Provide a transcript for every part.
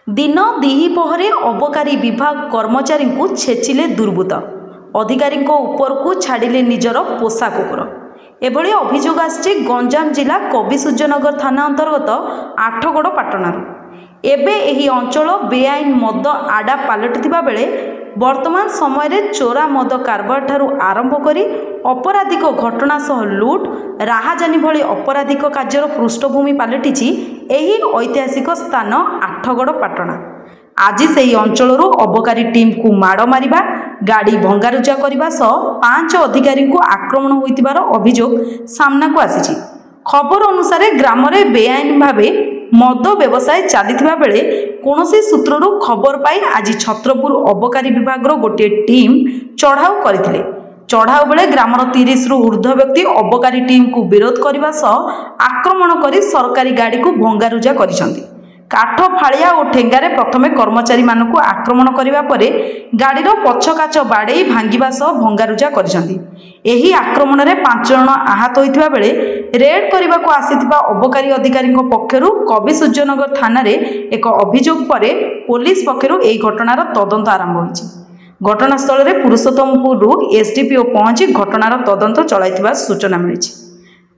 दिन दिहिपहरे अबकारी विभाग कर्मचारी को छेचिले दुर्बृत्त अधिकारी उपरकू छाड़िले निजर पोषा कुकुर। एभली अभियोग आसी गंजाम जिला कविसूर्यनगर थाना अंतर्गत आठगड़ पाटणार। एबे एही अंचल बेआईन मद आडा पलटिथिबा बेले वर्तमान समय रे चोरा मद कारबार ठारू आरंभ करी अपराधिक घटना सह लुट राहाजानी भली अपराधिक कार्यर पृष्ठभूमि पलटिछि एही ऐतिहासिक स्थान आठगड़ पाटणा। आज से अंचल अबकारी टीम को माड़ मारिबा गाड़ी भंगारुजा करने सह 5 अधिकारी को आक्रमण होइतिबार अभियोग सामना को आसी। खबर अनुसार ग्राम में बेआईन भावे मद व्यवसाय चलता बेले कौनसी सूत्रु खबर पाई आज छत्रपुर अबकारी विभाग गोटे टीम चढ़ाऊ करथिले। चढ़ाऊ बेले ग्रामर 30 रु ऊर्ध्व व्यक्ति अबकारी टीम को विरोध करने सह आक्रमण कर सरकारी गाड़ी को भंगारुजा करिसंती। काठ फाड़िया और ठेंगारे प्रथमे कर्मचारी मानक आक्रमण करने पर गाड़ीर पछ काच बाड़े भांगा सह भंगारुजा करिसंती। एही आक्रमण में 5 जन आहत होइतिबा बेले रेड करने को आसीथिबा अबकारी अधिकारी पक्षरु कविसूर्यनगर थाना रे एक अभियोग पर पुलिस पक्षरु एही घटनार तदंत आरंभ होइछि। घटनास्थल में पुरुषोत्तमपुर एसडीपीओ पहुंची घटनार तदंत चलाइथिबा सूचना मिली।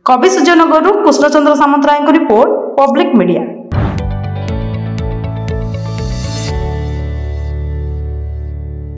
Kabisuryanagar Krishnachandra Samantaray report public media.